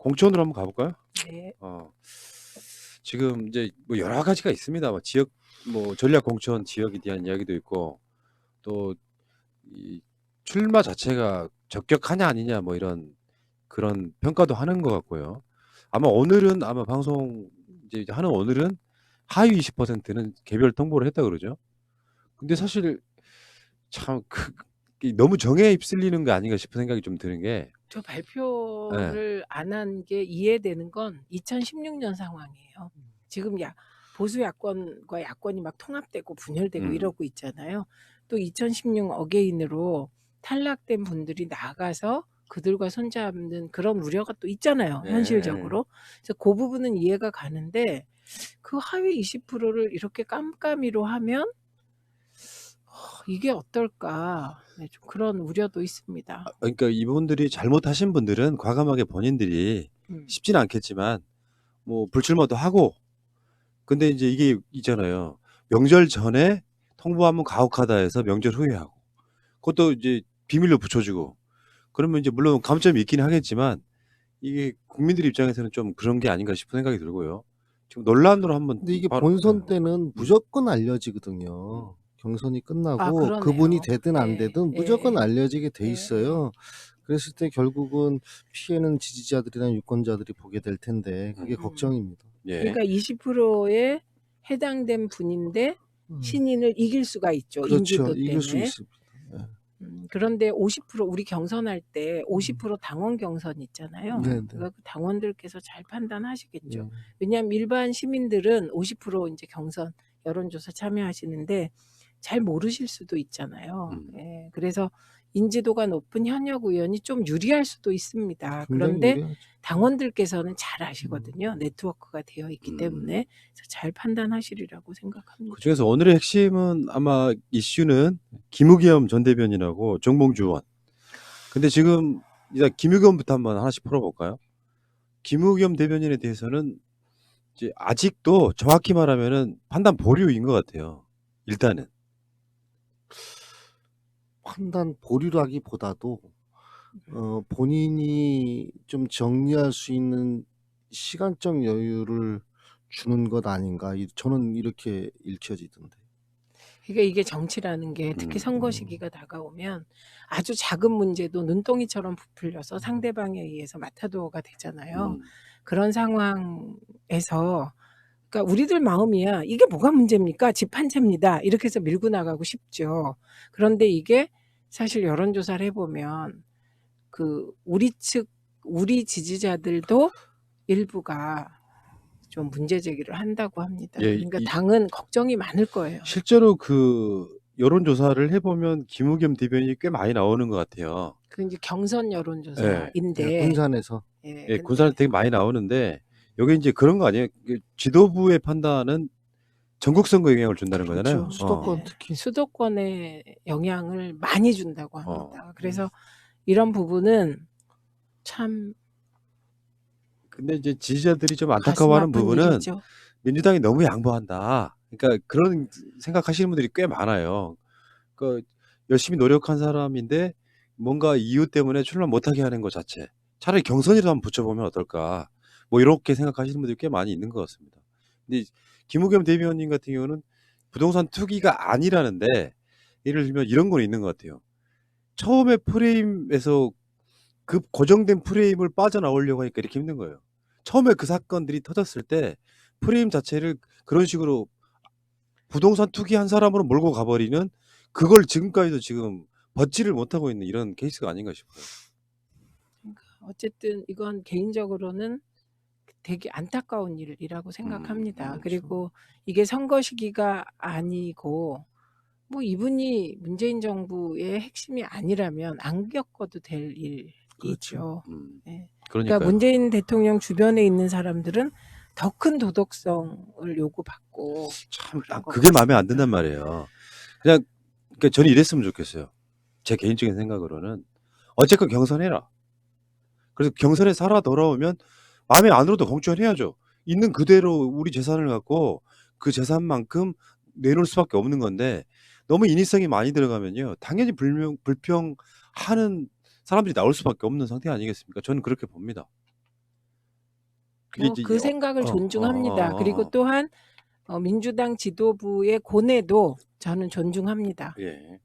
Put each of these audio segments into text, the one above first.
공천으로 한번 가볼까요? 네. 어, 지금 이제 뭐 여러 가지가 있습니다. 뭐 지역, 뭐 전략 공천 지역에 대한 이야기도 있고, 또 이 출마 자체가 적격하냐 아니냐 뭐 이런 그런 평가도 하는 것 같고요. 아마 오늘은 아마 방송 이제 하는 오늘은 하위 20%는 개별 통보를 했다 그러죠. 근데 사실 참 너무 정에 휩쓸리는 거 아닌가 싶은 생각이 좀 드는 게, 저 예, 발표를 안 한 게 이해되는 건 2016년 상황이에요. 지금 보수 야권과 야권이 막 통합되고 분열되고 음, 이러고 있잖아요. 또 2016 어게인으로 탈락된 분들이 나가서 그들과 손잡는 그런 우려가 또 있잖아요, 예, 현실적으로. 그래서 그 부분은 이해가 가는데 그 하위 20%를 이렇게 깜깜이로 하면 이게 어떨까? 네, 좀 그런 우려도 있습니다. 그러니까 이분들이 잘못하신 분들은 과감하게 본인들이 음. 쉽지는 않겠지만 뭐 불출마도 하고, 근데 이제 이게 있잖아요. 명절 전에 통보하면 가혹하다 해서 명절 후에 하고, 그것도 이제 비밀로 붙여주고, 그러면 이제 물론 감점이 있긴 하겠지만 이게 국민들 입장에서는 좀 그런 게 아닌가 싶은 생각이 들고요. 지금 논란으로 한번 근데 이게 바로, 본선 때는 무조건 음. 알려지거든요. 경선이 끝나고 그러네요. 그분이 되든 안 예, 되든 예, 무조건 예, 알려지게 돼 예, 예. 있어요. 그랬을 때 결국은 피해는 지지자들이나 유권자들이 보게 될 텐데 그게 걱정입니다. 예. 그러니까 20%에 해당된 분인데 신인을 이길 수가 있죠. 그렇죠. 인지도 이길 수 때문에. 있습니다. 예. 그런데 50% 우리 경선할 때 50% 당원 경선 있잖아요. 네네. 그러니까 그 당원들께서 잘 판단하시겠죠. 예. 왜냐하면 일반 시민들은 50% 이제 경선 여론조사 참여하시는데 잘 모르실 수도 있잖아요. 예, 그래서 인지도가 높은 현역 의원이 좀 유리할 수도 있습니다. 굉장히 그런데 유리하죠. 당원들께서는 잘 아시거든요. 네트워크가 되어 있기 때문에. 음. 그래서 잘 판단하시리라고 생각합니다. 그중에서 오늘의 핵심은 아마 이슈는 김우겸 전 대변인하고 정봉주 의원. 근데 지금 이제 김우겸부터 한번 하나씩 풀어볼까요? 김우겸 대변인에 대해서는 이제 아직도 정확히 말하면은 판단 보류인 것 같아요. 일단은. 판단 보류라기보다도 본인이 좀 정리할 수 있는 시간적 여유를 주는 것 아닌가. 저는 이렇게 읽혀지던데. 그러니까 이게 정치라는 게 특히 선거 시기가 다가오면 아주 작은 문제도 눈덩이처럼 부풀려서 상대방에 의해서 마타도어가 되잖아요. 그런 상황에서 그러니까 우리들 마음이야. 이게 뭐가 문제입니까? 집 한 채입니다. 이렇게 해서 밀고 나가고 싶죠. 그런데 이게 사실 여론조사를 해보면 우리 지지자들도 일부가 좀 문제 제기를 한다고 합니다. 예, 그러니까 당은 걱정이 많을 거예요. 실제로 그 여론조사를 해보면 김우겸 대변인이 꽤 많이 나오는 것 같아요. 그 이제 경선 여론조사인데 군산에서. 예, 군산에 되게 많이 나오는데 여기 이제 그런 거 아니에요? 지도부의 판단은 전국 선거에 영향을 준다는 거잖아요. 그렇죠. 수도권 특히. 수도권에 영향을 많이 준다고 합니다. 그래서 이런 부분은 참 근데 이제 지지자들이 좀 가슴 안타까워하는 아픈 부분은 일이죠. 민주당이 너무 양보한다. 그러니까 그런 생각하시는 분들이 꽤 많아요. 그 열심히 노력한 사람인데 뭔가 이유 때문에 출마 못하게 하는 것 자체. 차라리 경선이라도 한번 붙여보면 어떨까. 뭐 이렇게 생각하시는 분들이 꽤 많이 있는 것 같습니다. 근데 김우겸 대변인 같은 경우는 부동산 투기가 아니라는데 예를 들면 이런 건 있는 것 같아요. 처음에 프레임에서 그 고정된 프레임을 빠져나오려고 하니까 이렇게 힘든 거예요. 처음에 그 사건들이 터졌을 때 프레임 자체를 그런 식으로 부동산 투기한 사람으로 몰고 가버리는, 그걸 지금까지도 지금 벗지를 못하고 있는 이런 케이스가 아닌가 싶어요. 그러니까 어쨌든 이건 개인적으로는 되게 안타까운 일이라고 생각합니다. 그리고 이게 선거 시기가 아니고 뭐 이분이 문재인 정부의 핵심이 아니라면 안 겪어도 될 일이죠. 그렇죠. 네. 그러니까요. 그러니까 문재인 대통령 주변에 있는 사람들은 더 큰 도덕성을 요구받고 참 그런 것 그게 마음에 안 같습니다. 든단 말이에요. 그냥 그러니까 저는 이랬으면 좋겠어요. 제 개인적인 생각으로는 어쨌건 경선해라. 그래서 경선에 살아 돌아오면 마음에 안 들어도 공천해야죠. 있는 그대로 우리 재산을 갖고 그 재산만큼 내놓을 수밖에 없는 건데, 너무 인위성이 많이 들어가면요 당연히 불평하는 사람들이 나올 수밖에 없는 상태 아니겠습니까? 저는 그렇게 봅니다. 그게 이제 그 생각을 존중합니다. 그리고 또한 민주당 지도부의 고뇌도 저는 존중합니다. 예.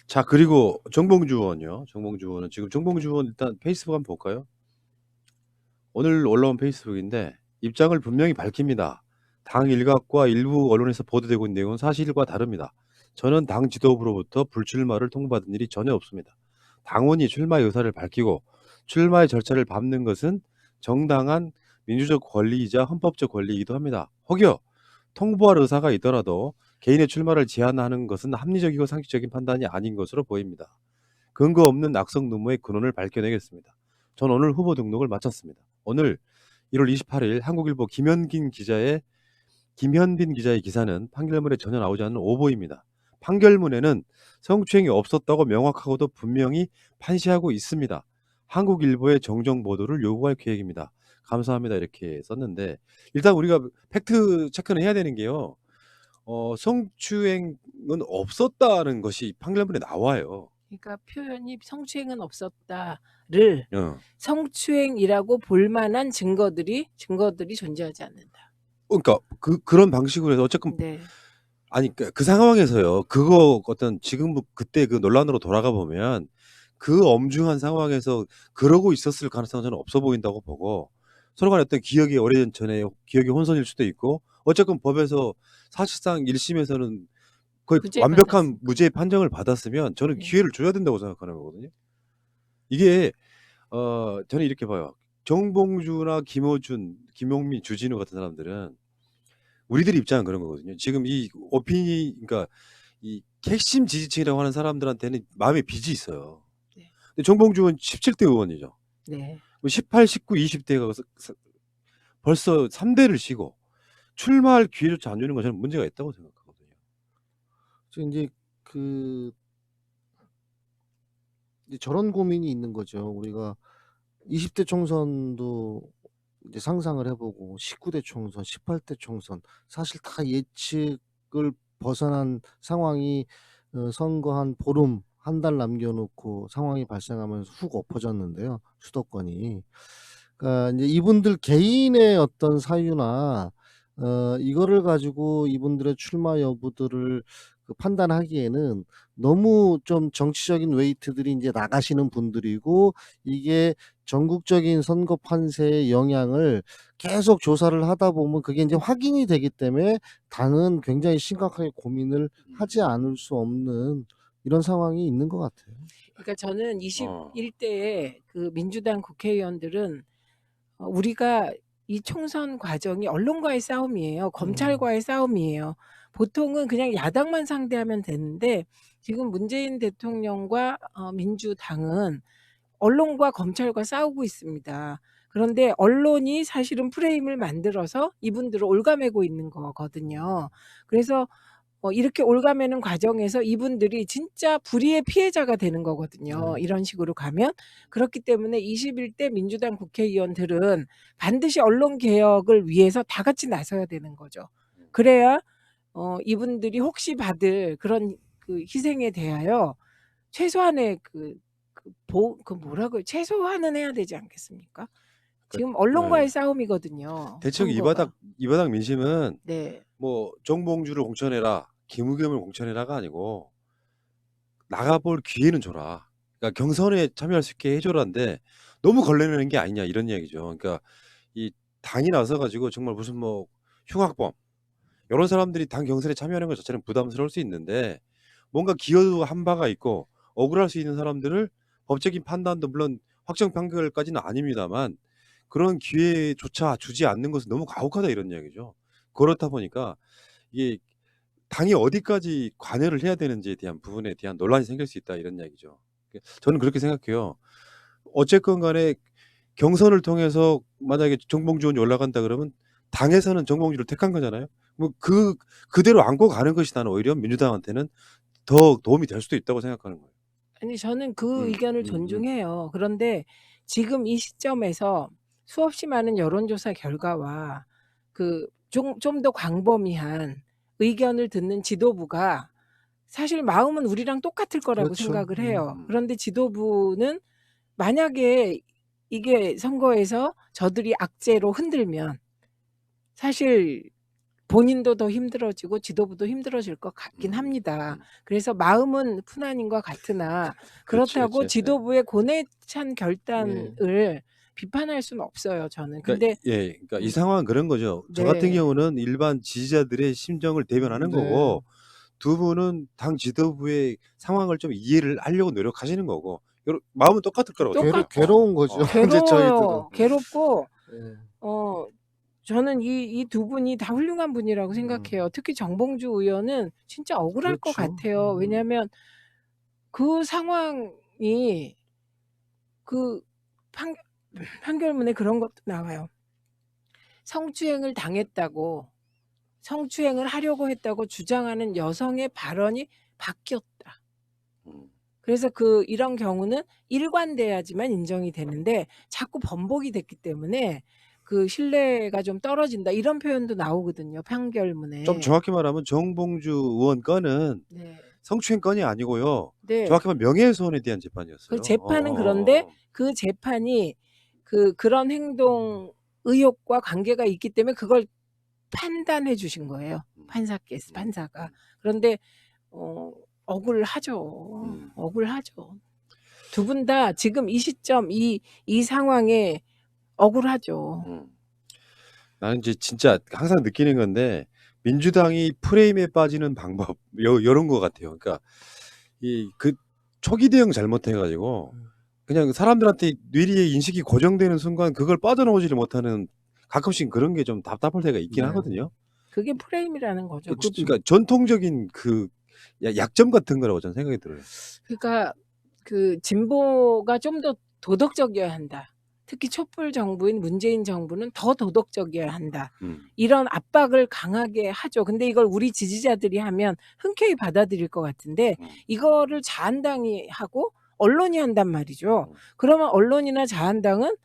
자, 그리고 정봉주 의원요. 정봉주 의원은 지금 정봉주 의원 일단 페이스북 한번 볼까요? 오늘 올라온 페이스북인데 입장을 분명히 밝힙니다. 당 일각과 일부 언론에서 보도되고 있는 내용은 사실과 다릅니다. 저는 당 지도부로부터 불출마를 통보받은 일이 전혀 없습니다. 당원이 출마의 의사를 밝히고 출마의 절차를 밟는 것은 정당한 민주적 권리이자 헌법적 권리이기도 합니다. 혹여 통보할 의사가 있더라도 개인의 출마를 제한하는 것은 합리적이고 상식적인 판단이 아닌 것으로 보입니다. 근거 없는 악성 누모의 근원을 밝혀내겠습니다. 전 오늘 후보 등록을 마쳤습니다. 오늘 1월 28일 한국일보 김현빈 기자의 기사는 판결문에 전혀 나오지 않는 오보입니다. 판결문에는 성추행이 없었다고 명확하고도 분명히 판시하고 있습니다. 한국일보의 정정 보도를 요구할 계획입니다. 감사합니다. 이렇게 썼는데 일단 우리가 팩트 체크는 해야 되는 게요. 성추행은 없었다는 것이 판결문에 나와요. 그러니까 표현이 성추행은 없었다를 성추행이라고 볼 만한 증거들이 존재하지 않는다. 그러니까 그런 방식으로 해서 어쨌건 네. 아니 그 상황에서요. 그거 어떤 지금 그때 그 논란으로 돌아가 보면 그 엄중한 상황에서 그러고 있었을 가능성은 저는 없어 보인다고 보고 서로 간에 어떤 기억이 오래전 전에 기억이 혼선일 수도 있고 어쨌건 법에서 사실상 1심에서는 거의 완벽한 무죄 판정을 받았으면 저는 기회를 줘야 된다고 생각하는 거거든요. 이게 저는 이렇게 봐요. 정봉주나 김어준, 김용민, 주진우 같은 사람들은 우리들 입장은 그런 거거든요. 지금 이 그러니까 이 핵심 지지층이라고 하는 사람들한테는 마음에 빚이 있어요. 네. 근데 정봉주는 17대 의원이죠. 네. 18, 19, 20대가 벌써 3대를 쉬고 출마할 기회조차 안 주는 건 저는 문제가 있다고 생각하거든요. 이제 이제 저런 고민이 있는 거죠. 우리가 20대 총선도 이제 상상을 해보고 19대 총선, 18대 총선 사실 다 예측을 벗어난 상황이 선거 한 보름, 한 달 남겨놓고 상황이 발생하면서 훅 엎어졌는데요. 수도권이. 그러니까 이제 이분들 개인의 어떤 사유나 이거를 가지고 이분들의 출마 여부들을 판단하기에는 너무 좀 정치적인 웨이트들이 이제 나가시는 분들이고 이게 전국적인 선거 판세의 영향을 계속 조사를 하다 보면 그게 이제 확인이 되기 때문에 당은 굉장히 심각하게 고민을 하지 않을 수 없는 이런 상황이 있는 것 같아요. 그러니까 저는 21대의 그 민주당 국회의원들은 우리가 이 총선 과정이 언론과의 싸움이에요. 검찰과의 싸움이에요. 보통은 그냥 야당만 상대하면 되는데 지금 문재인 대통령과 민주당은 언론과 검찰과 싸우고 있습니다. 그런데 언론이 사실은 프레임을 만들어서 이분들을 옭아매고 있는 거거든요. 그래서 이렇게 옭아매는 과정에서 이분들이 진짜 불의의 피해자가 되는 거거든요. 이런 식으로 가면. 그렇기 때문에 21대 민주당 국회의원들은 반드시 언론 개혁을 위해서 다 같이 나서야 되는 거죠. 그래야 이분들이 혹시 받을 그런 그 희생에 대하여 최소한의 최소한은 해야 되지 않겠습니까? 지금 언론과의 싸움이거든요. 대체로 선거가. 이 바닥 민심은 네. 뭐 정봉주를 공천해라, 김의겸을 공천해라가 아니고 나가볼 기회는 줘라. 그러니까 경선에 참여할 수 있게 해줘라인데 너무 걸러내는 게 아니냐 이런 이야기죠. 그러니까 이 당이 나서 가지고 정말 무슨 뭐 흉악범 이런 사람들이 당 경선에 참여하는 것 자체는 부담스러울 수 있는데 뭔가 기여도 한 바가 있고 억울할 수 있는 사람들을 법적인 판단도 물론 확정 판결까지는 아닙니다만 그런 기회조차 주지 않는 것은 너무 가혹하다 이런 이야기죠. 그렇다 보니까 이게 당이 어디까지 관여를 해야 되는지에 대한 부분에 대한 논란이 생길 수 있다 이런 이야기죠. 저는 그렇게 생각해요. 어쨌건 간에 경선을 통해서 만약에 정봉주 의원이 올라간다 그러면 당에서는 정봉주를 택한 거잖아요. 뭐 그대로 안고 가는 것이 나는 오히려 민주당한테는 더 도움이 될 수도 있다고 생각하는 거예요. 아니 저는 그 의견을 존중해요. 그런데 지금 이 시점에서 수없이 많은 여론조사 결과와 좀 더 광범위한 의견을 듣는 지도부가 사실 마음은 우리랑 똑같을 거라고 그렇죠. 생각을 해요. 그런데 지도부는 만약에 이게 선거에서 저들이 악재로 흔들면 사실 본인도 더 힘들어지고 지도부도 힘들어질 것 같긴 합니다. 그래서 마음은 푸나님과 같으나 그렇지, 그렇다고 그렇지. 예. 지도부의 고뇌 찬 예. 결단을 비판할 수는 없어요, 저는. 그러니까 근데 예, 그러니까 이 음, 상황은 그런 거죠. 저 같은 네, 경우는 일반 지지자들의 심정을 대변하는 네. 거고, 두 분은 당 지도부의 상황을 좀 이해를 하려고 노력하시는 거고, 마음은 똑같을 거라고 생각해요. 괴로운 거죠. 이제 저희들은. 괴로워요. 괴롭고 예. 저는 이 두 분이 다 훌륭한 분이라고 생각해요. 특히 정봉주 의원은 진짜 억울할 것 그렇죠. 같아요. 왜냐하면 그 상황이 그 판결문에 그런 것도 나와요. 성추행을 당했다고, 성추행을 하려고 했다고 주장하는 여성의 발언이 바뀌었다. 그래서 이런 경우는 일관돼야지만 인정이 되는데 자꾸 번복이 됐기 때문에 그 신뢰가 좀 떨어진다. 이런 표현도 나오거든요, 판결문에. 좀 정확히 말하면 정봉주 의원 건은 네. 성추행 건이 아니고요. 네. 정확히 말하면 명예훼손에 대한 재판이었어요. 그 재판은 그런데 그 재판이 그런 행동 의혹과 관계가 있기 때문에 그걸 판단해 주신 거예요. 판사가. 그런데 억울하죠. 억울하죠. 두 분 다 지금 이 시점 이 상황에 억울하죠. 나는 이제 진짜 항상 느끼는 건데, 민주당이 프레임에 빠지는 방법 요런 것 같아요. 그러니까 그 초기 대응 잘못해 가지고 그냥 사람들한테 뇌리에 인식이 고정되는 순간 그걸 빠져나오지를 못하는, 가끔씩 그런 게 좀 답답할 때가 있긴 네. 하거든요. 그게 프레임이라는 거죠. 그러니까 전통적인 그 약점 같은 거라고 저는 생각이 들어요. 그러니까 진보가 좀 더 도덕적이어야 한다. 특히 촛불 정부인 문재인 정부는 더 도덕적이어야 한다. 이런 압박을 강하게 하죠. 근데 이걸 우리 지지자들이 하면 흔쾌히 받아들일 것 같은데 이거를 자한당이 하고 언론이 한단 말이죠. 그러면 언론이나 자한당은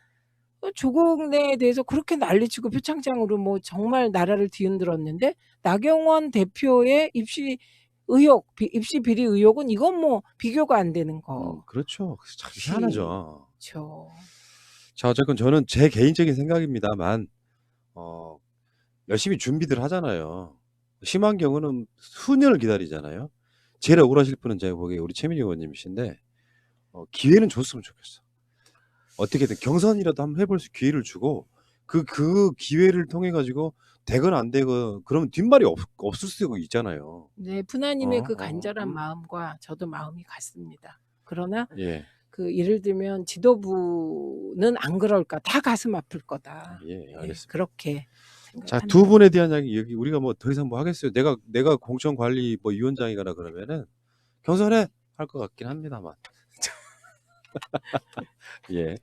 조국에 대해서 그렇게 난리치고 표창장으로 뭐 정말 나라를 뒤흔들었는데 나경원 대표의 입시 비리 의혹은 이건 뭐 비교가 안 되는 거. 그렇죠. 참 희한하죠. 그렇죠. 자, 어쨌건 저는 제 개인적인 생각입니다만, 열심히 준비들 하잖아요. 심한 경우는 수년을 기다리잖아요. 제일 억울하실 분은 제가 보기에 우리 최민희 의원님이신데, 기회는 줬으면 좋겠어. 어떻게든 경선이라도 한번 해볼 수 기회를 주고, 그 기회를 통해 가지고 되거나 안 되고 그러면 뒷말이 없을 수가 있잖아요. 네, 푸나님의 그 간절한 마음과 저도 마음이 같습니다. 그러나 예. 예를 들면 지도부는 안 그럴까? 다 가슴 아플 거다. 예, 알겠습니다. 그렇게 자, 생각합니다. 두 분에 대한 이야기 여기 우리가 뭐 더 이상 뭐 하겠어요. 내가 공천관리 뭐 위원장이거나 그러면은 경선해 할 것 같긴 합니다만. 예.